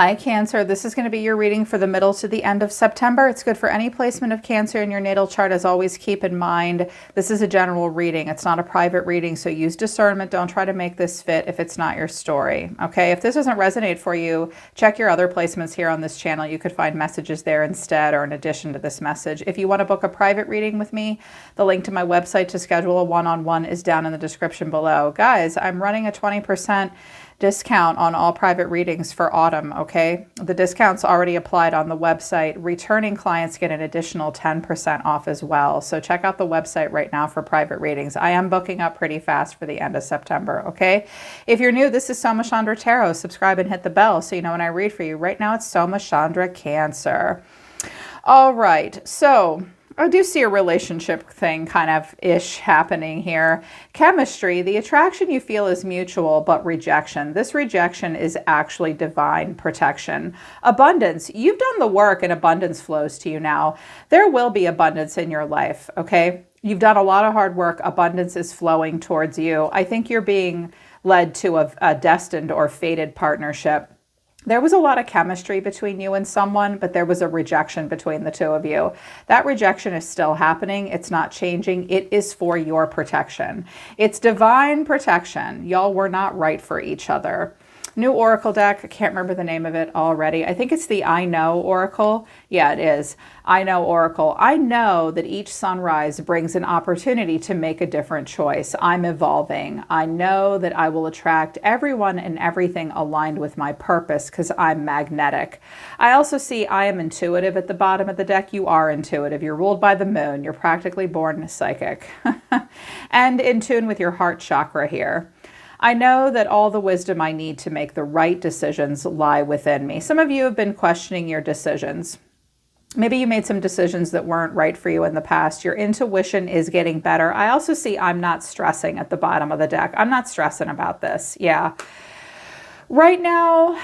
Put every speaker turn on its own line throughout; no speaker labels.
Hi Cancer, this is going to be your reading for the middle to the end of September. It's good for any placement of Cancer in your natal chart. As always, keep in mind, this is a general reading. It's not a private reading, so use discernment. Don't try to make this fit if it's not your story. Okay, if this doesn't resonate for you, check your other placements here on this channel. You could find messages there instead or in addition to this message. If you want to book a private reading with me, the link to my website to schedule a one-on-one is down in the description below. Guys, I'm running a 20% discount on all private readings for autumn, okay? The discount's already applied on the website. Returning clients get an additional 10% off as well. So check out the website right now for private readings. I am booking up pretty fast for the end of September, okay? If you're new, this is Soma Chandra Tarot. Subscribe and hit the bell so you know when I read for you. Right now it's Soma Chandra Cancer. All right, so I do see a relationship thing kind of ish happening here. Chemistry, the attraction you feel is mutual, but rejection. This rejection is actually divine protection. Abundance, you've done the work and abundance flows to you now. There will be abundance in your life, okay? You've done a lot of hard work. Abundance is flowing towards you. I think you're being led to a destined or fated partnership. There was a lot of chemistry between you and someone, but there was a rejection between the two of you. That rejection is still happening. It's not changing. It is for your protection. It's divine protection. Y'all were not right for each other. New Oracle deck. I can't remember the name of it already. I think it's the I Know Oracle. Yeah, it is. I Know Oracle. I know that each sunrise brings an opportunity to make a different choice. I'm evolving. I know that I will attract everyone and everything aligned with my purpose because I'm magnetic. I also see I am intuitive at the bottom of the deck. You are intuitive. You're ruled by the moon. You're practically born psychic and in tune with your heart chakra here. I know that all the wisdom I need to make the right decisions lie within me. Some of you have been questioning your decisions. Maybe you made some decisions that weren't right for you in the past. Your intuition is getting better. I also see I'm not stressing at the bottom of the deck. I'm not stressing about this. Yeah. Right now,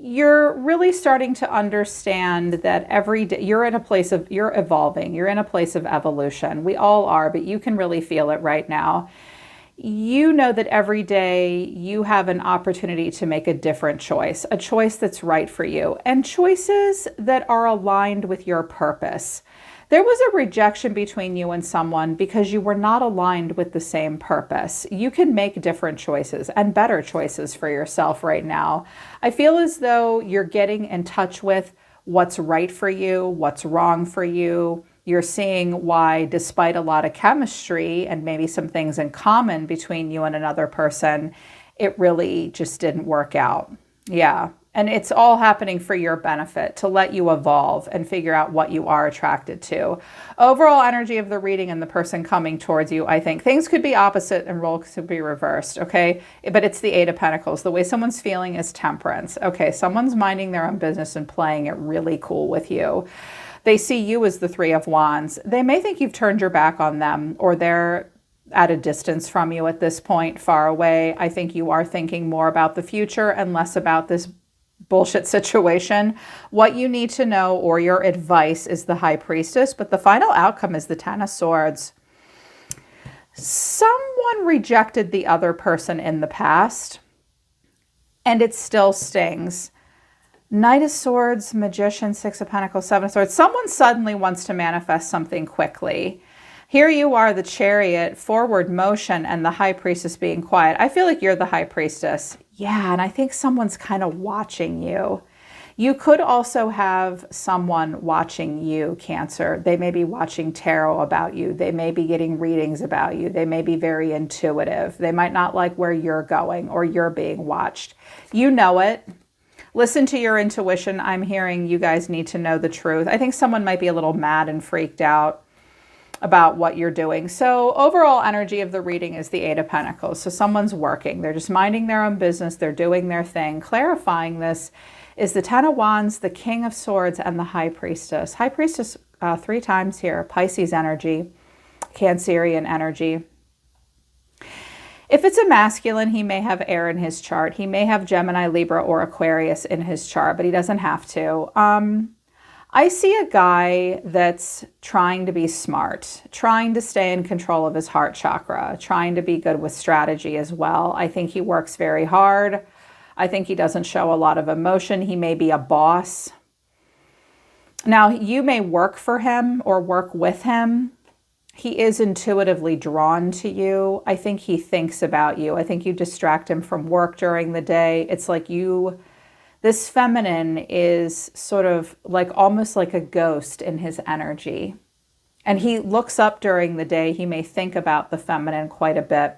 you're really starting to understand that every day you're in a place of, you're evolving. You're in a place of evolution. We all are, but you can really feel it right now. You know that every day you have an opportunity to make a different choice, a choice that's right for you, and choices that are aligned with your purpose. There was a rejection between you and someone because you were not aligned with the same purpose. You can make different choices and better choices for yourself right now. I feel as though you're getting in touch with what's right for you, what's wrong for you. You're seeing why, despite a lot of chemistry and maybe some things in common between you and another person, it really just didn't work out. Yeah. And it's all happening for your benefit, to let you evolve and figure out what you are attracted to. Overall energy of the reading and the person coming towards you, I think things could be opposite and roles could be reversed, okay? But it's the Eight of Pentacles. The way someone's feeling is temperance. Okay, someone's minding their own business and playing it really cool with you. They see you as the Three of Wands. They may think you've turned your back on them, or they're at a distance from you at this point, far away. I think you are thinking more about the future and less about this bullshit situation. What you need to know, or your advice, is the High Priestess, but the final outcome is the Ten of Swords. Someone rejected the other person in the past, and it still stings. Knight of Swords, Magician, Six of Pentacles, Seven of Swords. Someone suddenly wants to manifest something quickly. Here you are, the Chariot, forward motion, and the High Priestess being quiet. I feel like you're the High Priestess. Yeah, and I think someone's kind of watching you. You could also have someone watching you, Cancer. They may be watching tarot about you. They may be getting readings about you. They may be very intuitive. They might not like where you're going, or you're being watched. You know it. Listen to your intuition. I'm hearing you guys need to know the truth. I think someone might be a little mad and freaked out about what you're doing. So overall energy of the reading is the Eight of Pentacles. So someone's working. They're just minding their own business. They're doing their thing. Clarifying this is the Ten of Wands, the King of Swords, and the High Priestess. High Priestess 3 times here. Pisces energy, Cancerian energy. If it's a masculine, he may have air in his chart. He may have Gemini, Libra, or Aquarius in his chart, but he doesn't have to. I see a guy that's trying to be smart, trying to stay in control of his heart chakra, trying to be good with strategy as well. I think he works very hard. I think he doesn't show a lot of emotion. He may be a boss. Now, you may work for him or work with him. He is intuitively drawn to you. I think he thinks about you. I think you distract him from work during the day. It's like this feminine is sort of like almost like a ghost in his energy. And he looks up during the day. He may think about the feminine quite a bit.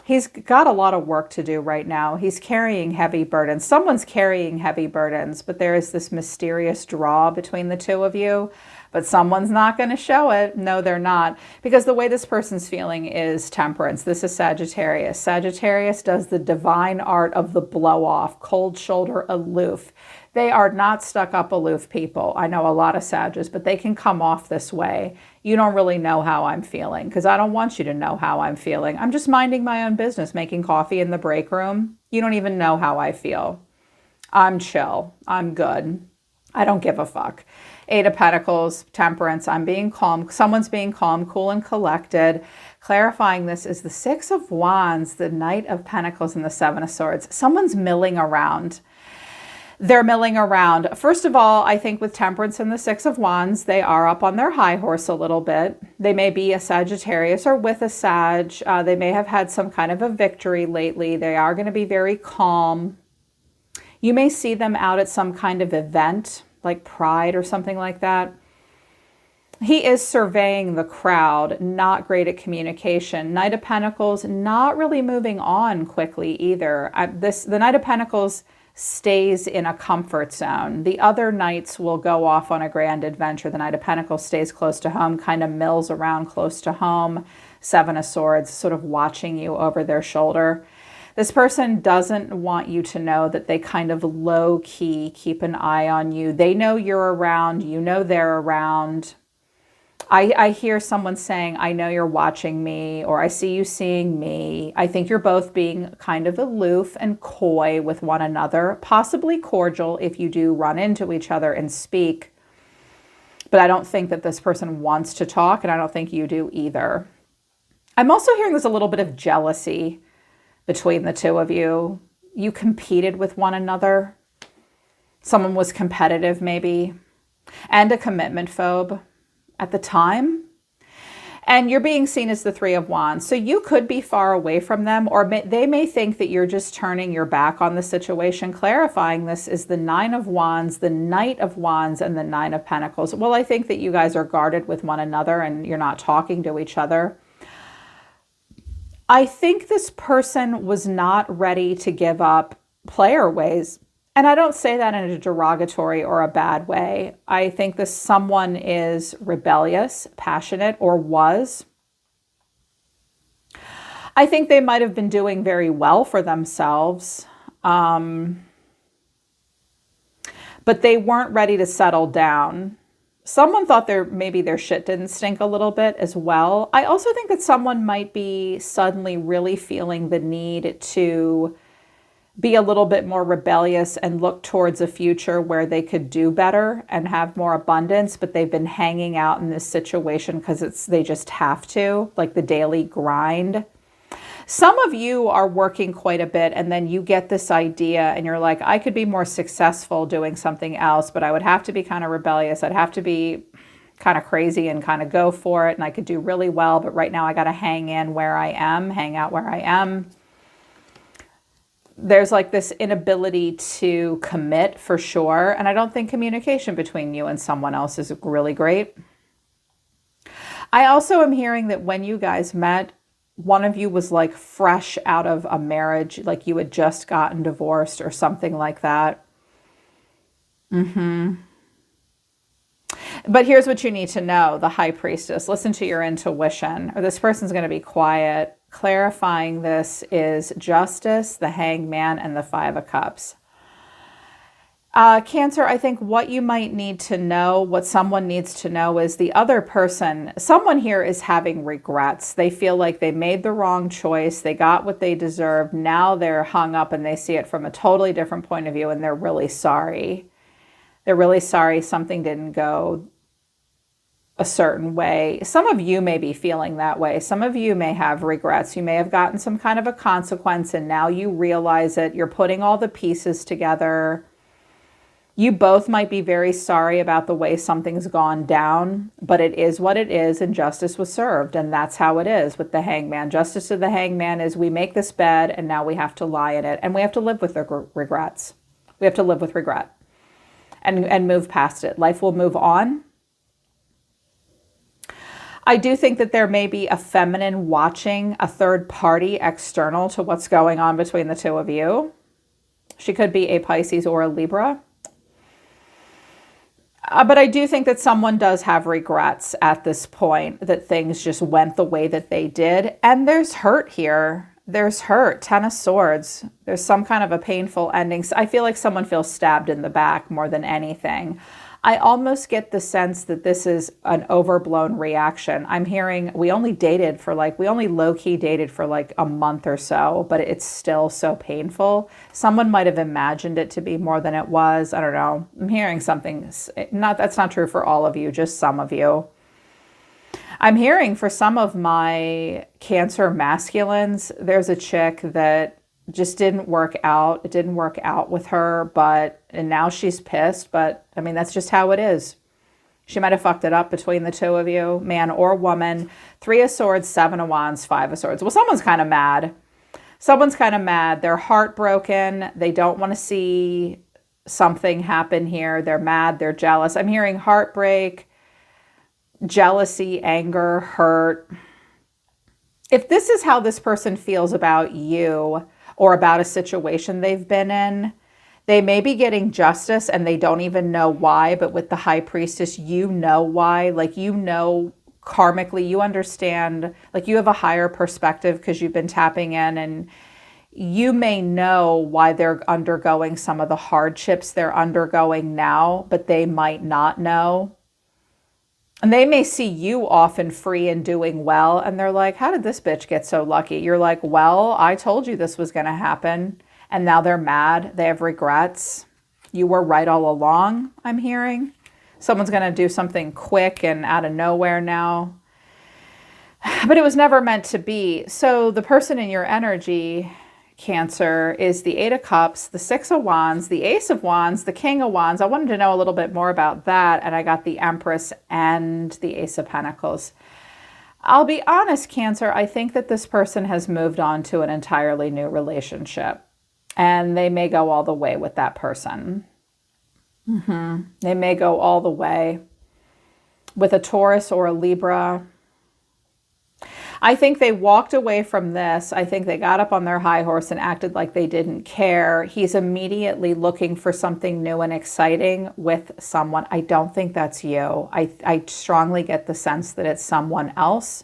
He's got a lot of work to do right now. He's carrying heavy burdens. Someone's carrying heavy burdens, but there is this mysterious draw between the two of you. But someone's not going to show it. No, they're not. Because the way this person's feeling is temperance. This is Sagittarius. Sagittarius does the divine art of the blow off, cold shoulder, aloof. They are not stuck up aloof people. I know a lot of Sagittarius, but they can come off this way. You don't really know how I'm feeling because I don't want you to know how I'm feeling. I'm just minding my own business, making coffee in the break room. You don't even know how I feel. I'm chill. I'm good. I don't give a fuck. Eight of Pentacles, temperance. I'm being calm. Someone's being calm, cool, and collected. Clarifying this is the Six of Wands, the Knight of Pentacles, and the Seven of Swords. Someone's milling around. They're milling around. First of all, I think with temperance and the Six of Wands, they are up on their high horse a little bit. They may be a Sagittarius or with a Sag. They may have had some kind of a victory lately. They are going to be very calm. You may see them out at some kind of event, like Pride or something like that. He is surveying the crowd, not great at communication. Knight of Pentacles, not really moving on quickly either. The Knight of Pentacles stays in a comfort zone. The other knights will go off on a grand adventure. The Knight of Pentacles stays close to home, kind of mills around close to home. Seven of Swords, sort of watching you over their shoulder. This person doesn't want you to know that they kind of low-key keep an eye on you. They know you're around. You know they're around. I hear someone saying, I know you're watching me, or I see you seeing me. I think you're both being kind of aloof and coy with one another, possibly cordial if you do run into each other and speak. But I don't think that this person wants to talk, and I don't think you do either. I'm also hearing there's a little bit of jealousy between the two of you. You competed with one another. Someone was competitive maybe, and a commitment phobe at the time. And you're being seen as the Three of Wands. So you could be far away from them, or they may think that you're just turning your back on the situation. Clarifying this is the Nine of Wands, the Knight of Wands, and the Nine of Pentacles. Well, I think that you guys are guarded with one another and you're not talking to each other. I think this person was not ready to give up player ways. And I don't say that in a derogatory or a bad way. I think this someone is rebellious, passionate, or was. I think they might have been doing very well for themselves, but they weren't ready to settle down. Someone thought maybe their shit didn't stink a little bit as well. I also think that someone might be suddenly really feeling the need to be a little bit more rebellious and look towards a future where they could do better and have more abundance, but they've been hanging out in this situation because they just have to, like the daily grind. Some of you are working quite a bit and then you get this idea and you're like, I could be more successful doing something else, but I would have to be kind of rebellious. I'd have to be kind of crazy and kind of go for it, and I could do really well, but right now I got to hang out where I am. There's like this inability to commit for sure. And I don't think communication between you and someone else is really great. I also am hearing that when you guys met, one of you was like fresh out of a marriage, like you had just gotten divorced or something like that. But here's what you need to know, the High Priestess. Listen to your intuition, or this person's going to be quiet. Clarifying this is Justice, the Hangman, and the Five of Cups. Cancer, I think what you might need to know, what someone needs to know is the other person, someone here is having regrets. They feel like they made the wrong choice. They got what they deserved. Now they're hung up and they see it from a totally different point of view and they're really sorry. They're really sorry something didn't go a certain way. Some of you may be feeling that way. Some of you may have regrets. You may have gotten some kind of a consequence and now you realize it. You're putting all the pieces together. You both might be very sorry about the way something's gone down, but it is what it is and justice was served. And that's how it is with the hangman. Justice to the hangman is we make this bed and now we have to lie in it and we have to live with the regrets. We have to live with regret and move past it. Life will move on. I do think that there may be a feminine watching, a third party external to what's going on between the two of you. She could be a Pisces or a Libra. But I do think that someone does have regrets at this point, that things just went the way that they did. And there's hurt here. There's hurt. 10 of Swords. There's some kind of a painful ending. I feel like someone feels stabbed in the back more than anything. I almost get the sense that this is an overblown reaction. I'm hearing we only low-key dated for like a month or so, but it's still so painful. Someone might have imagined it to be more than it was. I don't know. I'm hearing something. That's not true for all of you, just some of you. I'm hearing for some of my Cancer masculines, there's a chick that just didn't work out. It didn't work out with her, and now she's pissed. But I mean, that's just how it is. She might have fucked it up between the two of you, man or woman. 3 of Swords, 7 of Wands, 5 of Swords. Well, someone's kind of mad. Someone's kind of mad. They're heartbroken. They don't want to see something happen here. They're mad. They're jealous. I'm hearing heartbreak, jealousy, anger, hurt. If this is how this person feels about you, or about a situation they've been in, they may be getting justice and they don't even know why, but with the High Priestess, you know why. Like, you know, karmically, you understand, like you have a higher perspective because you've been tapping in, and you may know why they're undergoing some of the hardships they're undergoing now, but they might not know. And they may see you off and free and doing well. And they're like, how did this bitch get so lucky? You're like, well, I told you this was going to happen. And now they're mad. They have regrets. You were right all along, I'm hearing. Someone's going to do something quick and out of nowhere now. But it was never meant to be. So the person in your energy, Cancer, is the 8 of Cups, the 6 of Wands, the Ace of Wands, the King of Wands. I wanted to know a little bit more about that, and I got the Empress and the Ace of Pentacles. I'll be honest, Cancer, I think that this person has moved on to an entirely new relationship, and they may go all the way with that person. They may go all the way with a Taurus or a Libra. I think they walked away from this. I think they got up on their high horse and acted like they didn't care. He's immediately looking for something new and exciting with someone. I don't think that's you. I strongly get the sense that it's someone else.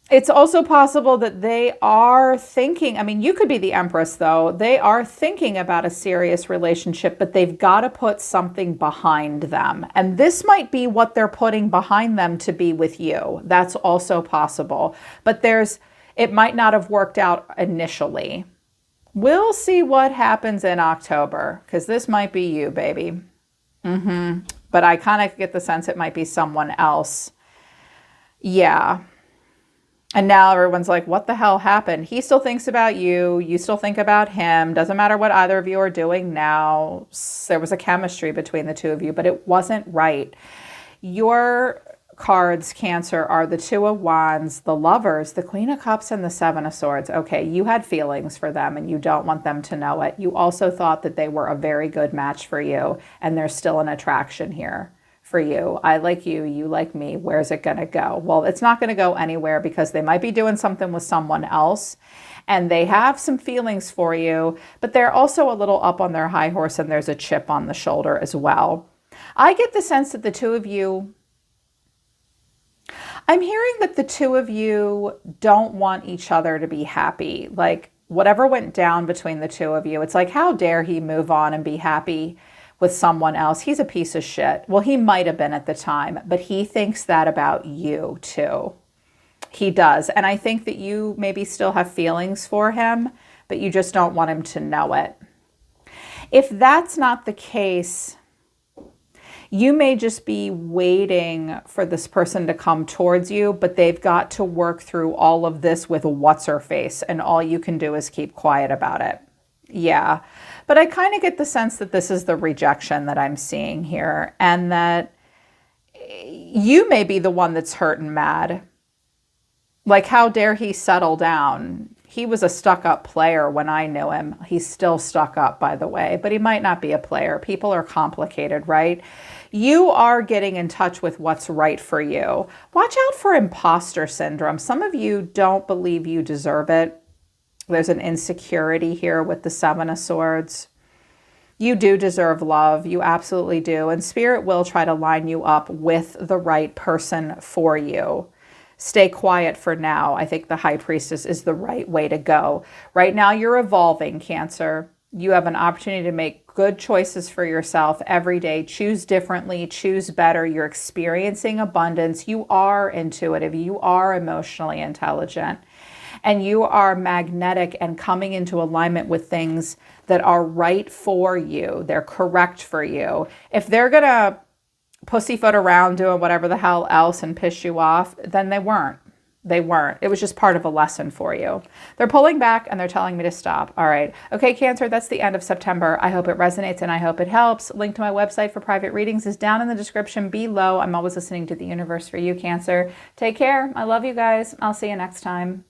It's also possible that they are thinking, I mean, you could be the Empress though. They are thinking about a serious relationship, but they've got to put something behind them. And this might be what they're putting behind them to be with you. That's also possible. But it might not have worked out initially. We'll see what happens in October, because this might be you, baby. But I kind of get the sense it might be someone else. Yeah. And now everyone's like, what the hell happened? He still thinks about you. You still think about him. Doesn't matter what either of you are doing now. There was a chemistry between the two of you, but it wasn't right. Your cards, Cancer, are the 2 of Wands, the Lovers, the Queen of Cups, and the 7 of Swords. Okay, you had feelings for them and you don't want them to know it. You also thought that they were a very good match for you, and there's still an attraction here. For you. I like you, you like me. Where's it going to go? Well, it's not going to go anywhere, because they might be doing something with someone else and they have some feelings for you, but they're also a little up on their high horse and there's a chip on the shoulder as well. I get the sense that the two of you, I'm hearing that the two of you don't want each other to be happy. Like, whatever went down between the two of you, it's like, how dare he move on and be happy with someone else? He's a piece of shit. Well, he might have been at the time, but he thinks that about you too. He does. And I think that you maybe still have feelings for him, but you just don't want him to know it. If that's not the case, You may just be waiting for this person to come towards you, but they've got to work through all of this with what's her face, and all you can do is keep quiet about it. Yeah. But I kind of get the sense that this is the rejection that I'm seeing here, and that you may be the one that's hurt and mad. Like, how dare he settle down? He was a stuck-up player when I knew him. He's still stuck up, by the way, but he might not be a player. People are complicated, right? You are getting in touch with what's right for you. Watch out for imposter syndrome. Some of you don't believe you deserve it. There's an insecurity here with the Seven of Swords. You do deserve love. You absolutely do. And Spirit will try to line you up with the right person for you. Stay quiet for now. I think the High Priestess is the right way to go. Right now, you're evolving, Cancer. You have an opportunity to make good choices for yourself every day. Choose differently, choose better. You're experiencing abundance. You are intuitive. You are emotionally intelligent. And you are magnetic and coming into alignment with things that are right for you. They're correct for you. If they're going to pussyfoot around doing whatever the hell else and piss you off, then they weren't. They weren't. It was just part of a lesson for you. They're pulling back and they're telling me to stop. All right. Okay, Cancer, that's the end of September. I hope it resonates and I hope it helps. Link to my website for private readings is down in the description below. I'm always listening to the universe for you, Cancer. Take care. I love you guys. I'll see you next time.